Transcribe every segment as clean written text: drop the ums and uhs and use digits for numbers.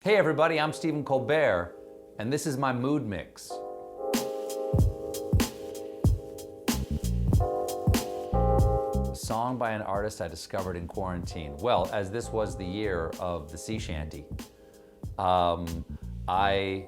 Hey everybody, I'm Stephen Colbert, and this is my mood mix. A song by an artist I discovered in quarantine. Well, as this was the year of the sea shanty, I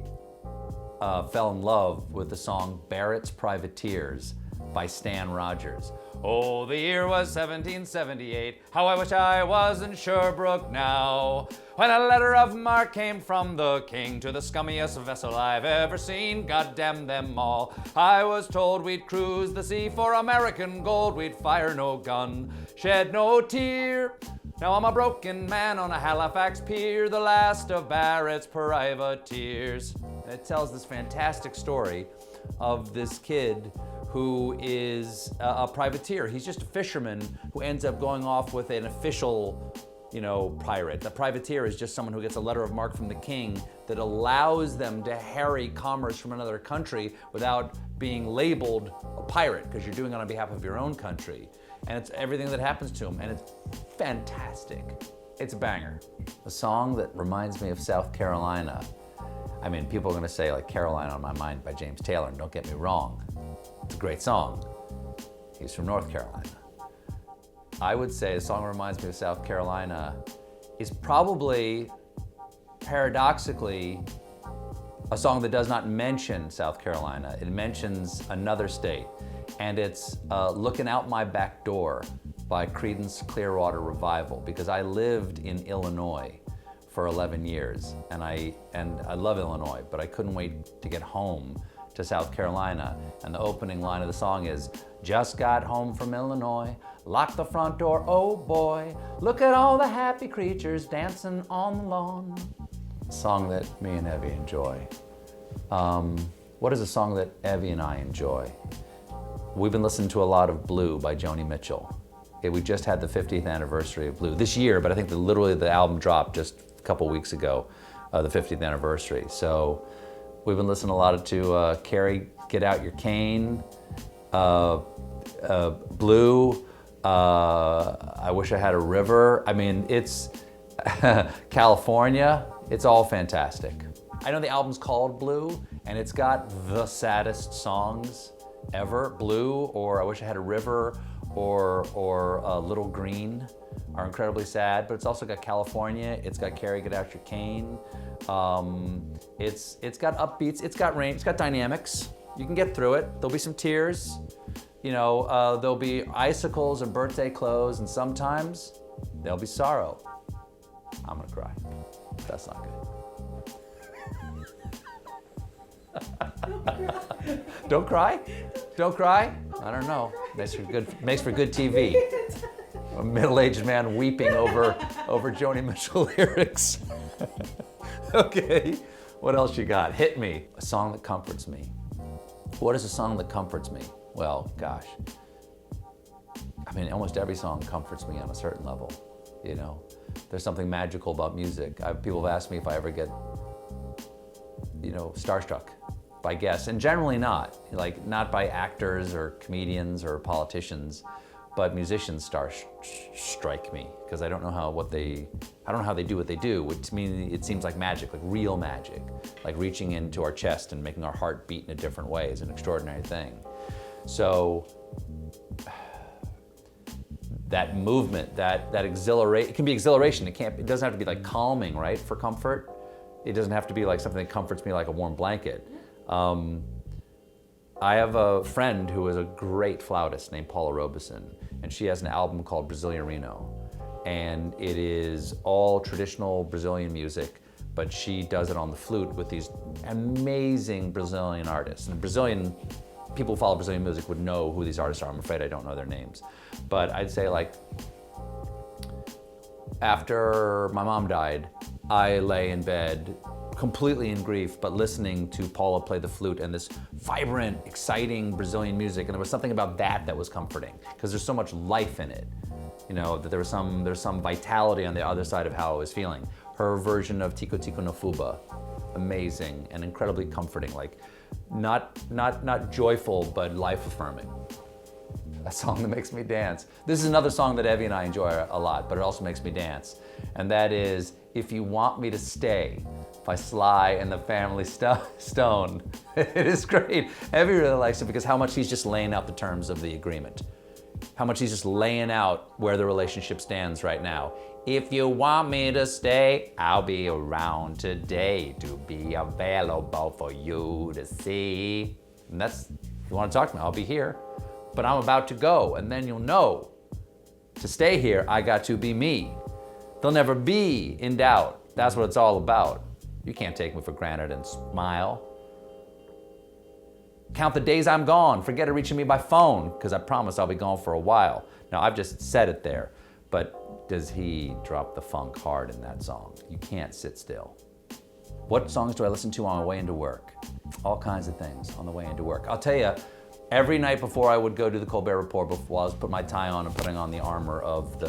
fell in love with the song Barrett's Privateers by Stan Rogers. Oh, the year was 1778. How I wish I was in Sherbrooke now, when a letter of marque came from the king to the scummiest vessel I've ever seen. God damn them all. I was told we'd cruise the sea for American gold. We'd fire no gun, shed no tear. Now I'm a broken man on a Halifax pier, the last of Barrett's privateers. And it tells this fantastic story of this kid who is a privateer. He's just a fisherman who ends up going off with an official, pirate. The privateer is just someone who gets a letter of marque from the king that allows them to harry commerce from another country without being labeled a pirate, because you're doing it on behalf of your own country. And it's everything that happens to him, and it's fantastic. It's a banger. A song that reminds me of South Carolina. I mean, people are gonna say like Caroline on My Mind by James Taylor, and don't get me wrong. It's a great song. He's from North Carolina. I would say a song that reminds me of South Carolina is probably, paradoxically, a song that does not mention South Carolina. It mentions another state, and it's Looking Out My Back Door by Creedence Clearwater Revival, because I lived in Illinois for 11 years, and I love Illinois, but I couldn't wait to get home to South Carolina. And the opening line of the song is, just got home from Illinois, locked the front door, oh boy, look at all the happy creatures dancing on the lawn. A song that me and Evie enjoy. What is a song that Evie and I enjoy? We've been listening to a lot of Blue by Joni Mitchell. We just had the 50th anniversary of Blue this year, but I think literally the album dropped just a couple weeks ago, the 50th anniversary. So we've been listening a lot to Carrie, Get Out Your Cane, Blue, I Wish I Had a River. I mean, it's California. It's all fantastic. I know the album's called Blue, and it's got the saddest songs ever. Blue, or I Wish I Had a River, or Little Green are incredibly sad, but it's also got California, it's got Carrie, Get Out Your Cane. It's got upbeats, it's got range, it's got dynamics. You can get through it. There'll be some tears, there'll be icicles and birthday clothes, and sometimes there'll be sorrow. I'm gonna cry. That's not good. Don't cry? Don't cry? I don't know. Makes for good TV. A middle-aged man weeping over Joni Mitchell lyrics. Okay, what else you got? Hit me. A song that comforts me. What is a song that comforts me? Well, gosh. I mean, almost every song comforts me on a certain level, There's something magical about music. People have asked me if I ever get, starstruck by guests, and generally not. Not by actors or comedians or politicians, but musicians strike me, because I don't know how they do what they do, which to me it seems like magic, like real magic, like reaching into our chest and making our heart beat in a different way is an extraordinary thing. So that movement, that exhilaration, it can be exhilaration. It doesn't have to be like calming, right? For comfort, it doesn't have to be like something that comforts me like a warm blanket. I have a friend who is a great flautist named Paula Robeson, and she has an album called Brazilian Reno, and it is all traditional Brazilian music, but she does it on the flute with these amazing Brazilian artists. And people who follow Brazilian music would know who these artists are. I'm afraid I don't know their names. But I'd say, after my mom died, I lay in bed completely in grief, but listening to Paula play the flute and this vibrant, exciting Brazilian music, and there was something about that was comforting, because there's so much life in it, that there's some vitality on the other side of how I was feeling. Her version of Tico Tico no Fuba, amazing and incredibly comforting, not joyful, but life-affirming. A song that makes me dance. This is another song that Evie and I enjoy a lot, but it also makes me dance, and that is If You Want Me to Stay by Sly and the Family Stone. It is great. Evie really likes it because how much he's just laying out the terms of the agreement. How much he's just laying out where the relationship stands right now. If you want me to stay, I'll be around today to be available for you to see. And that's, if you want to talk to me, I'll be here. But I'm about to go, and then you'll know. To stay here, I got to be me. They'll never be in doubt. That's what it's all about. You can't take me for granted and smile. Count the days I'm gone. Forget reaching me by phone, because I promise I'll be gone for a while. Now, I've just said it there, but does he drop the funk hard in that song? You can't sit still. What songs do I listen to on my way into work? All kinds of things on the way into work. I'll tell you, every night before I would go do the Colbert Report, before I was putting my tie on and putting on the armor of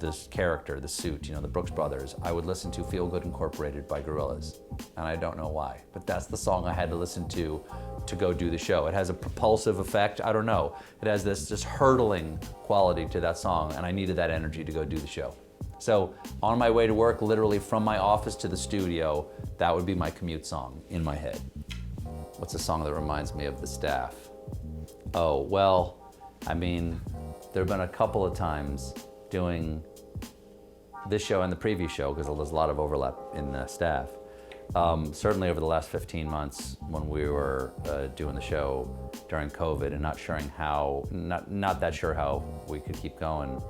this character, the suit, you know, the Brooks Brothers, I would listen to Feel Good Incorporated by Gorillaz. And I don't know why, but that's the song I had to listen to go do the show. It has a propulsive effect, I don't know. It has this just hurtling quality to that song, and I needed that energy to go do the show. So on my way to work, literally from my office to the studio, that would be my commute song in my head. What's a song that reminds me of the staff? Oh, well, I mean, there have been a couple of times doing this show and the previous show, because there's a lot of overlap in the staff. Certainly over the last 15 months when we were doing the show during COVID and not that sure how we could keep going.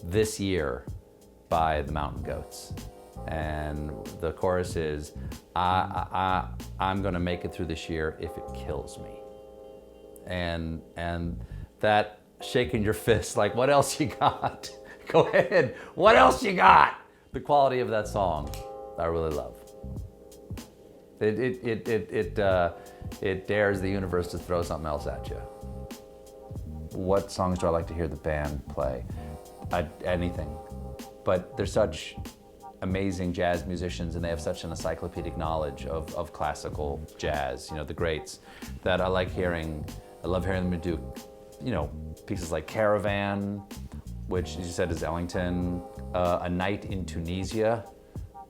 This year by the Mountain Goats. And the chorus is, I'm gonna make it through this year if it kills me. And that shaking your fist, like, what else you got? Go ahead, what else you got? The quality of that song, I really love. It dares the universe to throw something else at you. What songs do I like to hear the band play? Anything, but they're such amazing jazz musicians and they have such an encyclopedic knowledge of classical jazz, you know, the greats, that I love hearing them do, you know, pieces like Caravan, which, as you said, is Ellington, A Night in Tunisia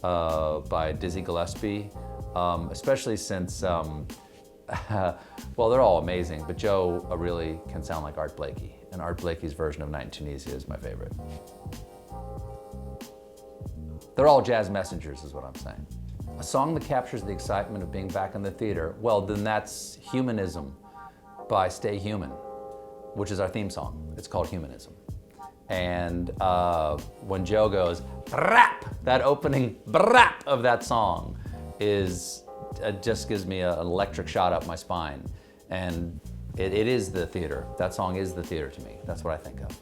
by Dizzy Gillespie, especially since, well, they're all amazing, but Joe really can sound like Art Blakey, and Art Blakey's version of Night in Tunisia is my favorite. They're all jazz messengers, is what I'm saying. A song that captures the excitement of being back in the theater, well, then that's Humanism by Stay Human, which is our theme song. It's called Humanism. And when Joe goes, brap, that opening brap of that song is, it just gives me an electric shot up my spine. And it is the theater. That song is the theater to me. That's what I think of.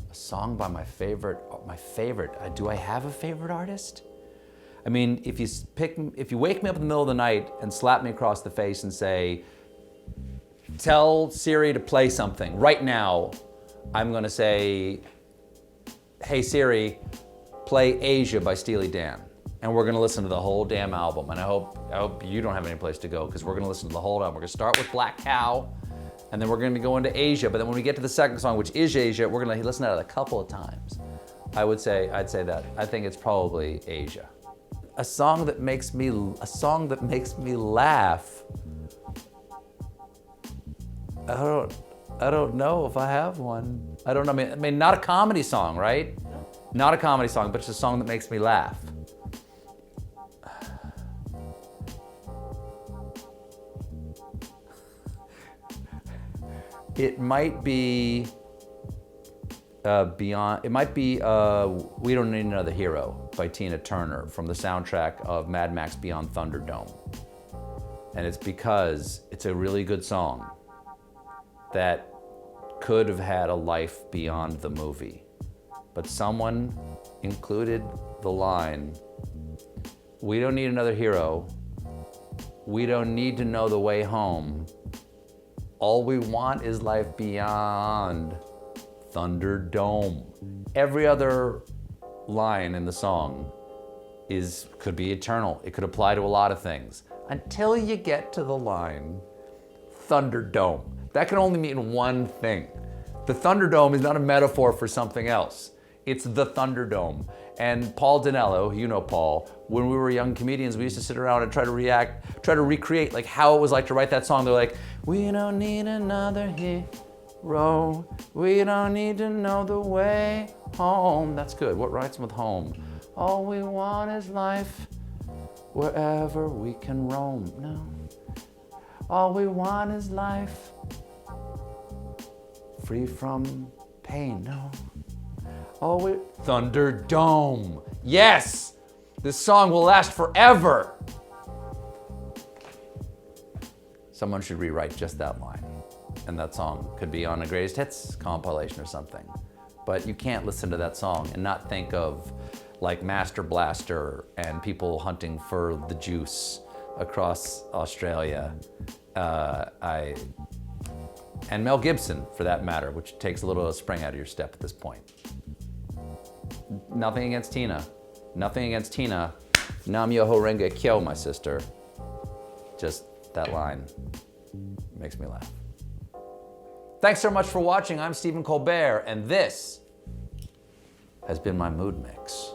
A song by my favorite, do I have a favorite artist? I mean, if you wake me up in the middle of the night and slap me across the face and say, tell Siri to play something right now, I'm gonna say, hey Siri, play Asia by Steely Dan. And we're gonna listen to the whole damn album. And I hope you don't have any place to go, because we're gonna listen to the whole album. We're gonna start with Black Cow, and then we're gonna go into Asia. But then when we get to the second song, which is Asia, we're gonna listen to it a couple of times. I'd say that. I think it's probably Asia. A song that makes me laugh. I don't know if I have one. I don't know. I mean, not a comedy song, right? Not a comedy song, but it's a song that makes me laugh. It might be Beyond. It might be We Don't Need Another Hero by Tina Turner from the soundtrack of Mad Max Beyond Thunderdome. And it's because it's a really good song that could have had a life beyond the movie. But someone included the line, we don't need another hero. We don't need to know the way home. All we want is life beyond Thunderdome. Every other line in the song could be eternal. It could apply to a lot of things. Until you get to the line, Thunderdome. That can only mean one thing. The Thunderdome is not a metaphor for something else. It's the Thunderdome. And Paul Dinello, you know Paul, when we were young comedians, we used to sit around and try to recreate like how it was like to write that song. They're like, we don't need another hero. We don't need to know the way home. That's good. What rhymes with home? All we want is life wherever we can roam. No. All we want is life free from pain. No. Thunderdome. Yes! This song will last forever. Someone should rewrite just that line. And that song could be on a greatest hits compilation or something. But you can't listen to that song and not think of like Master Blaster and people hunting for the juice across Australia. And Mel Gibson, for that matter, which takes a little spring out of your step at this point. Nothing against Tina. Nothing against Tina. Nam Yoho Renge Kyo, my sister. Just that line makes me laugh. Thanks so much for watching. I'm Stephen Colbert, and this has been my Mood Mix.